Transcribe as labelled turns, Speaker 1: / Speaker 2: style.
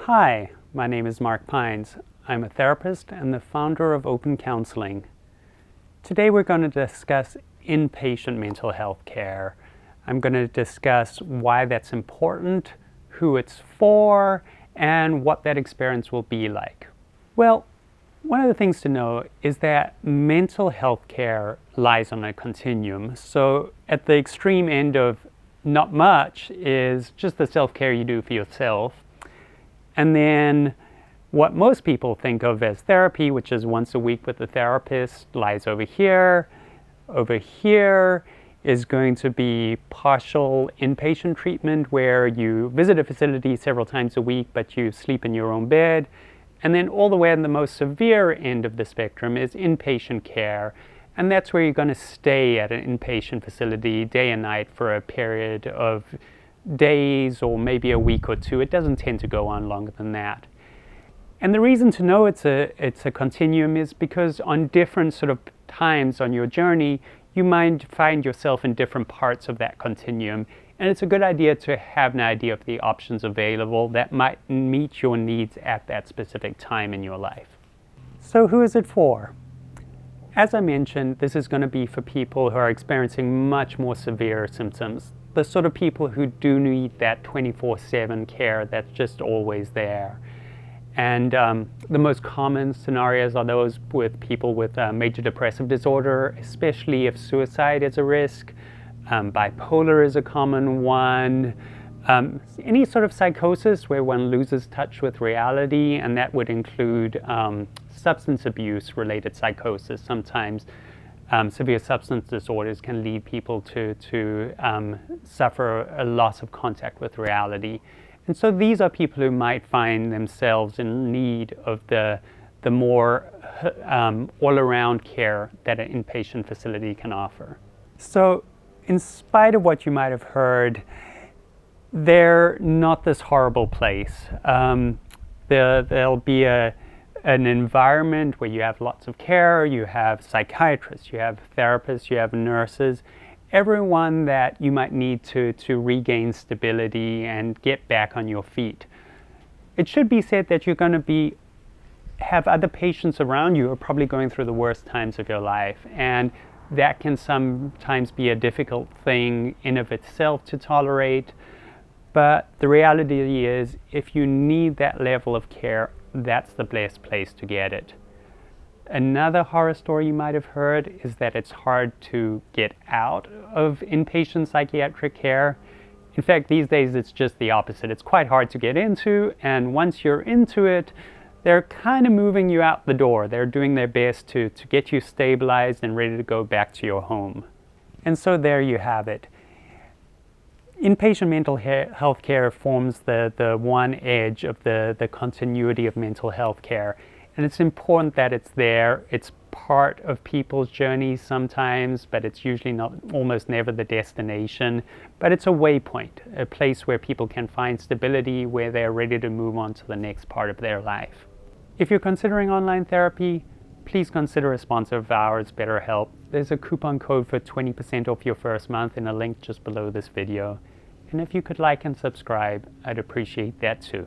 Speaker 1: Hi, my name is Mark Pines. I'm a therapist and the founder of Open Counseling. Today we're going to discuss inpatient mental health care. I'm going to discuss why that's important, who it's for, and what that experience will be like. Well, one of the things to know is that mental health care lies on a continuum. So at the extreme end of not much is just the self-care you do for yourself. And then what most people think of as therapy, which is once a week with a therapist, lies over here. Over here is going to be partial inpatient treatment where you visit a facility several times a week, but you sleep in your own bed. And then all the way on the most severe end of the spectrum is inpatient care. And that's where you're going to stay at an inpatient facility day and night for a period of days or maybe a week or two. It doesn't tend to go on longer than that. And the reason to know it's a continuum is because on different sort of times on your journey, you might find yourself in different parts of that continuum. And it's a good idea to have an idea of the options available that might meet your needs at that specific time in your life. So who is it for? As I mentioned, this is going to be for people who are experiencing much more severe symptoms. The sort of people who do need that 24/7 care that's just always there. And the most common scenarios are those with people with major depressive disorder, especially if suicide is a risk. Bipolar is a common one. Any sort of psychosis where one loses touch with reality, and that would include substance abuse related psychosis. Sometimes severe substance disorders can lead people to suffer a loss of contact with reality. And so these are people who might find themselves in need of the more all-around care that an inpatient facility can offer. So in spite of what you might have heard, they're not this horrible place. There'll be an environment where you have lots of care, you have psychiatrists, you have therapists, you have nurses, everyone that you might need to regain stability and get back on your feet. It should be said that you're going to have other patients around you who are probably going through the worst times of your life, and that can sometimes be a difficult thing in of itself to tolerate. But the reality is, if you need that level of care, that's the best place to get it. Another horror story you might have heard is that it's hard to get out of inpatient psychiatric care. In fact, these days it's just the opposite. It's quite hard to get into, and once you're into it, they're kind of moving you out the door. They're doing their best to get you stabilized and ready to go back to your home. And so there you have it. Inpatient mental health care forms the one edge of the continuity of mental health care. And it's important that it's there. It's part of people's journeys sometimes, but it's usually almost never the destination. But it's a waypoint, a place where people can find stability, where they're ready to move on to the next part of their life. If you're considering online therapy, please consider a sponsor of ours, BetterHelp. There's a coupon code for 20% off your first month in a link just below this video. And if you could like and subscribe, I'd appreciate that too.